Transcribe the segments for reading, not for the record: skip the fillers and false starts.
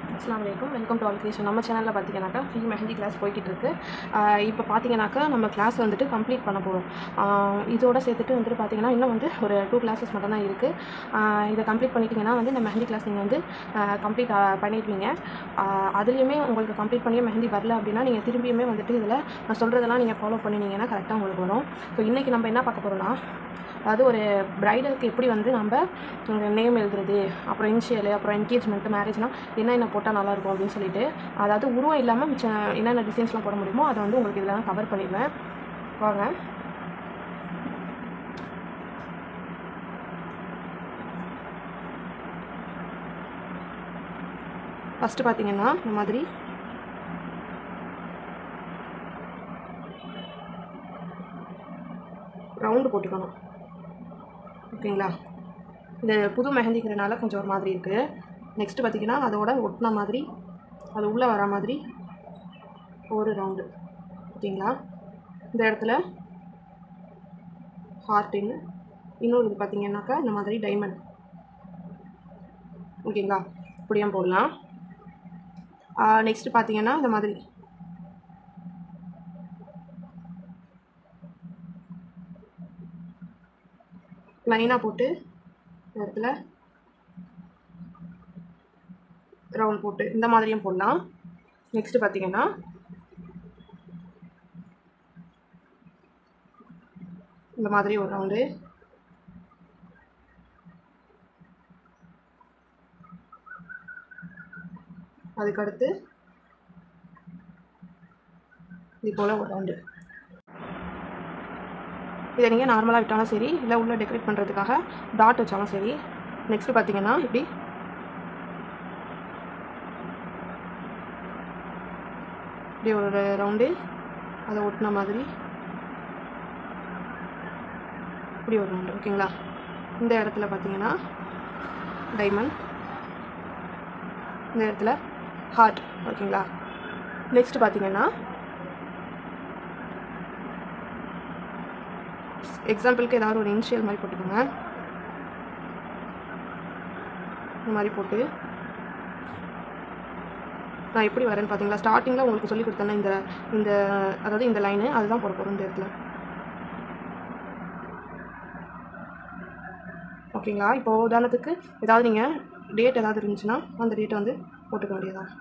அஸ்ஸலாமு அலைக்கும். Welcome to all creation. நம்ம சேனலில் பார்த்தீங்கன்னாக்கா ஃப்ரீ மெஹந்தி கிளாஸ் போய்கிட்டு இருக்கு. இப்போ பார்த்தீங்கன்னாக்கா நம்ம கிளாஸ் வந்துட்டு கம்ப்ளீட் பண்ண போகிறோம். இதோட சேர்த்துட்டு வந்துட்டு பார்த்தீங்கன்னா இன்னும் வந்து ஒரு 2 கிளாஸஸ் மட்டும் தான் இருக்குது. இதை கம்ப்ளீட் பண்ணிட்டீங்கன்னா வந்து இந்த மெஹந்தி கிளாஸ் நீங்கள் வந்து கம்ப்ளீட் பண்ணிடுவீங்க. அதுலேயுமே உங்களுக்கு கம்ப்ளீட் பண்ணியே மெஹந்தி வரல அப்படின்னா நீங்கள் திரும்பியுமே வந்துட்டு இதில் நான் சொல்கிறதெல்லாம் நீங்கள் ஃபாலோ பண்ணினீங்கன்னா கரெக்டாக உங்களுக்கு வரும். ஸோ இன்றைக்கி நம்ம என்ன பார்க்க போகிறோம்னா, அதாவது ஒரு ப்ரைடலுக்கு எப்படி வந்து நம்ம நேம் எழுதுறது, அப்புறம் இனிஷியலு, அப்புறம் என்கேஜ்மெண்ட்டு, மேரேஜ்னால் என்னென்ன போட்டால் நல்லாயிருக்கும் அப்படின்னு சொல்லிட்டு, அதாவது உருவம் இல்லாமல் மிச்சம் என்னென்ன டிசைன்ஸ்லாம் போட முடியுமோ அதை வந்து உங்களுக்கு இதில் நான் கவர் பண்ணிடுவேன். வாங்க. ஃபஸ்ட்டு பார்த்தீங்கன்னா இந்த மாதிரி ரவுண்டு போட்டுக்கணும். ஓகேங்களா? இது புது மெஹந்திங்கிறனால கொஞ்சம் ஒரு மாதிரி இருக்குது. நெக்ஸ்ட்டு பார்த்திங்கன்னா அதோட ஒட்டின மாதிரி அது உள்ளே வர மாதிரி ஒரு ரவுண்டு. ஓகேங்களா? இந்த இடத்துல ஹார்ட்டின்னு, இன்னொரு இது பார்த்திங்கன்னாக்கா இந்த மாதிரி டைமண்ட். ஓகேங்களா? இப்படியும் போடலாம். நெக்ஸ்ட்டு பார்த்திங்கன்னா இந்த மாதிரி லைனாக போட்டு இந்த இடத்துல ரவுண்ட் போட்டு இந்த மாதிரியும் போடலாம். நெக்ஸ்ட்டு பார்த்திங்கன்னா இந்த மாதிரி ஒரு ரவுண்டு, அதுக்கடுத்து இது போல் ஒரு ரவுண்டு. இதை நீங்கள் நார்மலாக விட்டாலும் சரி, இல்லை உள்ளே டெக்கரேட் பண்ணுறதுக்காக டாட் வச்சாலும் சரி. நெக்ஸ்ட்டு பார்த்திங்கன்னா இப்படி இப்படி ஒரு ரவுண்டு, அதை ஒட்டின மாதிரி இப்படி ஒரு ரவுண்டு. ஓகேங்களா? இந்த இடத்துல பார்த்திங்கன்னா டைமண்ட், இந்த இடத்துல ஹார்ட். ஓகேங்களா? நெக்ஸ்ட்டு பார்த்திங்கன்னா எக்ஸாம்பிளுக்கு ஏதாவது ஒரு இனிஷியல் மாதிரி போட்டுக்கோங்க. இந்த மாதிரி போட்டு நான் எப்படி வரேன்னு பார்த்தீங்களா? ஸ்டார்டிங்கில் உங்களுக்கு சொல்லி கொடுத்தேன்னா இந்த இந்த அதாவது இந்த லைனு அதுதான் போட போகிறோம் இந்த இடத்துல. ஓகேங்களா? இப்போது உதாரணத்துக்கு ஏதாவது நீங்கள் டேட் ஏதாவது இருந்துச்சுன்னா அந்த டேட்டை வந்து போட்டுக்க வேண்டியதான்.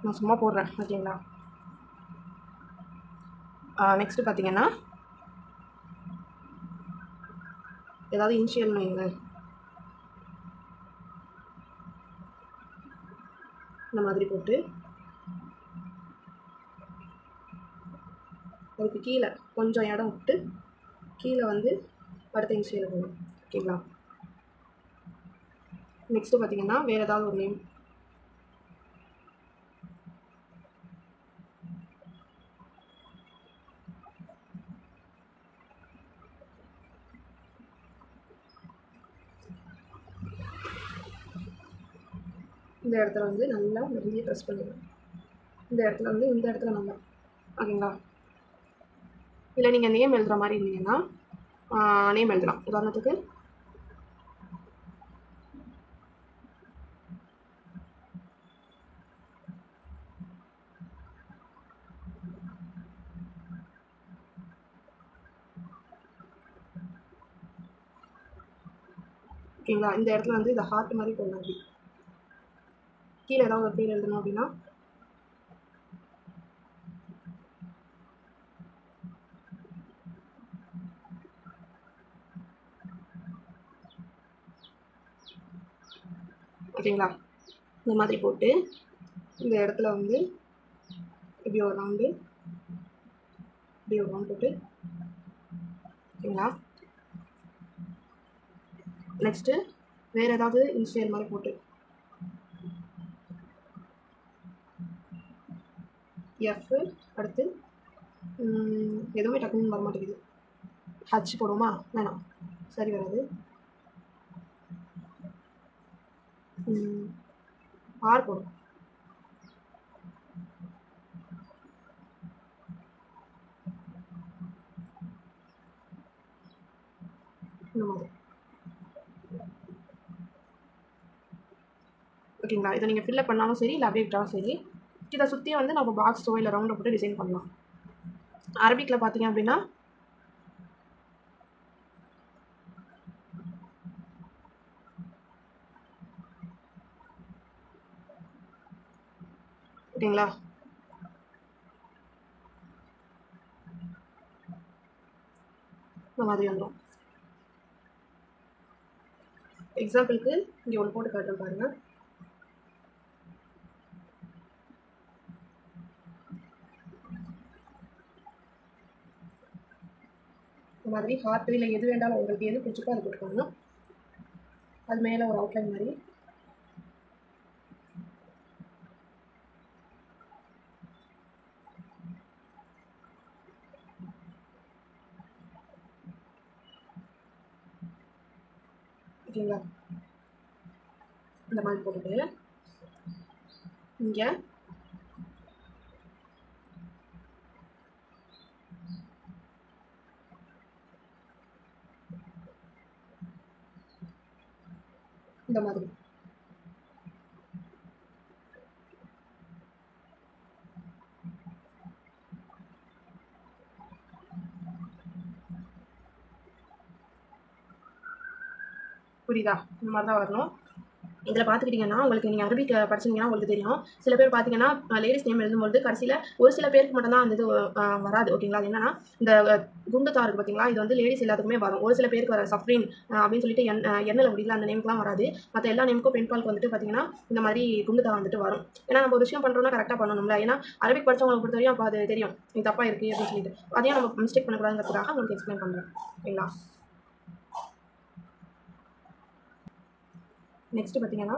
நான் சும்மா போடுறேன். ஓகேங்களா? நெக்ஸ்ட்டு பார்த்தீங்கன்னா ஏதாவது இனிஷியல்னு வைங்க, இந்த மாதிரி போட்டு அதுக்கு கீழே கொஞ்சம் இடம் விட்டு கீழே வந்து அடுத்த இனிஷியல் போடும். ஓகேங்களா? நெக்ஸ்ட்டு பார்த்தீங்கன்னா வேறு ஏதாவது ஒரு நேம், இந்த இடத்துல வந்து நல்லா மெஹந்தியை ப்ரெஸ் பண்ணிடுவேன். இந்த இடத்துல வந்து இந்த இடத்துல நல்லா. ஓகேங்களா? இல்லை நீங்கள் நேம் எழுதுகிற மாதிரி இருந்தீங்கன்னா நேம் எழுதலாம். உதாரணத்துக்கு ஓகேங்களா? இந்த இடத்துல வந்து இந்த ஹார்ட் மாதிரி போடலாம். அப்படி கீழே ஏதாவது ஒரு பேர் எழுதணும் அப்படின்னா ஓகேங்களா? இந்த மாதிரி போட்டு இந்த இடத்துல வந்து இப்படி ஒரு ரவுண்டு, இப்படி ஒரு ரவுண்ட் போட்டு. ஓகேங்களா? நெக்ஸ்ட்டு வேறு ஏதாவது இனிஷியல் மாதிரி போட்டு எஃப், அடுத்து எதுவுமே டக்குன்னு வர மாட்டேங்குது. ஹச் போடுவோமா? வேணாம், சரி வராது. ஆர் போடும். இந்த மாதிரி ஓகேங்களா. இதை நீங்கள் ஃபில்லப் பண்ணாலும் சரி, இல்லை அப்படியே விட்டாலும் சரி. இதை சுற்றி வந்து நம்ம பாக்ஸோ இல்லை ரவுண்டை போட்டு டிசைன் பண்ணலாம். அரபிக்கில் பார்த்தீங்க அப்படின்னா ஓகேங்களா. இந்த மாதிரி வந்துடும். எக்ஸாம்பிளுக்கு இங்கே ஒன்று போட்டு காட்டுறேன் பாருங்கள். இந்த மாதிரி ஹார்ட் இல்லை எது வேண்டாலும் உங்களுக்கு எது பிடிச்சிக்கோ அது போட்டுக்கோங்க. அது மேலே ஒரு அவுட்லைன் மாதிரி ஓகேங்களா. இந்த மாதிரி போட்டுட்டு இங்கே இந்த மாதிரி புரியுதா. இந்த மாதிரி தான் வரணும். இதில் பார்த்துக்கிட்டிங்கன்னா உங்களுக்கு நீங்கள் அரபிக் படிச்சிங்கன்னா உங்களுக்கு தெரியும். சில பேர் பார்த்தீங்கன்னா லேடிஸ் நேம் எழுதும்போது கடைசியில் ஒரு சில பேருக்கு மட்டும்தான் அந்த இது வராது. ஓகேங்களா. அது என்னன்னா இந்த குண்டுதா இருக்குது பார்த்தீங்களா, இது வந்து லேடிஸ் எல்லாத்துக்குமே வரும். ஒரு சில பேருக்கு வர சஃப்ரின் அப்படின்னு சொல்லிட்டு எண்ணெயில் முடியல அந்த நேமுக்குலாம் வராது. மற்ற எல்லா நேமுக்கும் பெண்பாலுக்கு வந்துட்டு பார்த்தீங்கன்னா இந்த மாதிரி குண்டுதா வந்துட்டு வரும். ஏன்னா நம்ம ஒரு விஷயம் பண்ணுறோம்னா கரெக்டாக பண்ணணும்ல. ஏன்னா அரபிக் படித்தவங்களை பொறுத்த வரையும் அப்போ அது தெரியும் இது தப்பாக இருக்குது அப்படின்னு சொல்லிட்டு. அதையும் நம்ம மிஸ்டேக் பண்ணக்கூடாதுங்கிறதுக்காக உங்களுக்கு எக்ஸ்பிளைன் பண்ணுறேன். ஓகேங்களா. நெக்ஸ்ட்டு பார்த்தீங்கன்னா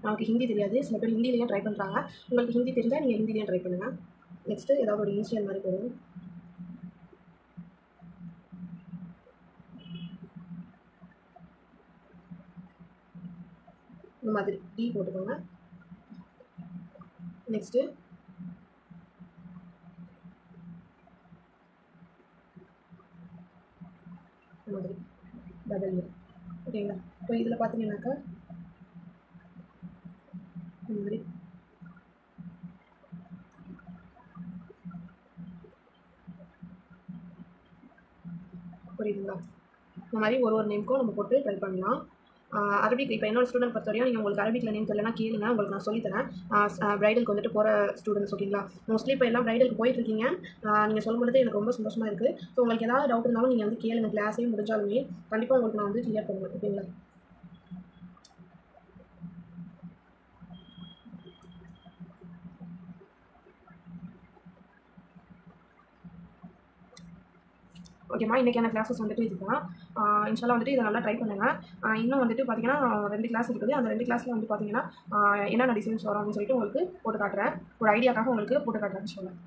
நமக்கு ஹிந்தி தெரியாது. சில பேர் ஹிந்திலையும் ட்ரை பண்ணுறாங்க. உங்களுக்கு ஹிந்தி தெரிஞ்சால் நீங்கள் ஹிந்திலையும் ட்ரை பண்ணுங்கள். நெக்ஸ்ட்டு ஏதாவது ஒரு இனிஷியல் மாதிரி போடுங்க. இந்த மாதிரி டி போட்டுக்கோங்க. நெக்ஸ்ட்டு இந்த மாதிரி டபுள். ஓகேங்களா. இப்போ இதில் பார்த்தீங்கன்னாக்கா இந்த மாதிரி புரியுதுங்களா. இந்த மாதிரி ஒரு நேமுக்கும் நம்ம போட்டு ட்ரை பண்ணலாம். அரபிக் இப்போ என்னோட ஸ்டூடெண்ட் பொறுத்த வரையும் நீங்கள் உங்களுக்கு அரபிக்கில் நேம் தெரியலனா கேளுங்க, உங்களுக்கு நான் சொல்லித்தரேன். ப்ரைடலுக்கு வந்துட்டு போகிற ஸ்டூடெண்ட்ஸ். ஓகேங்களா. மோஸ்ட்லி இப்போ எல்லாம் ப்ரைடலுக்கு போயிட்டுருக்கீங்க. நீங்கள் சொல்லும்போது எனக்கு ரொம்ப சந்தோஷமாக இருக்குது. ஸோ உங்களுக்கு ஏதாவது டவுட் இருந்தாலும் நீங்கள் வந்து கேளுங்க. கிளாஸே முடிஞ்சாலுமே கண்டிப்பாக உங்களுக்கு நான் வந்து கிளியர் பண்ணுவேன். ஓகேங்களா. ஓகேம்மா. இன்றைக்கான கிளாஸஸ் வந்துட்டு இதுதான். இன்ஷால்லா வந்துட்டு இதை நல்லா ட்ரை பண்ணுங்கள். இன்னும் வந்துட்டு பார்த்தீங்கன்னா 2 கிளாஸ் இருக்குது. அந்த 2 கிளாஸில் வந்து பார்த்தீங்கன்னா என்னென்ன டிசைன்ஸ் வரும் அப்படின்னு சொல்லிட்டு உங்களுக்கு போட்டு காட்டுறேன். ஒரு ஐடியாக்காக உங்களுக்கு போட்டு காட்டுறேன்னு சொல்லுவேன்.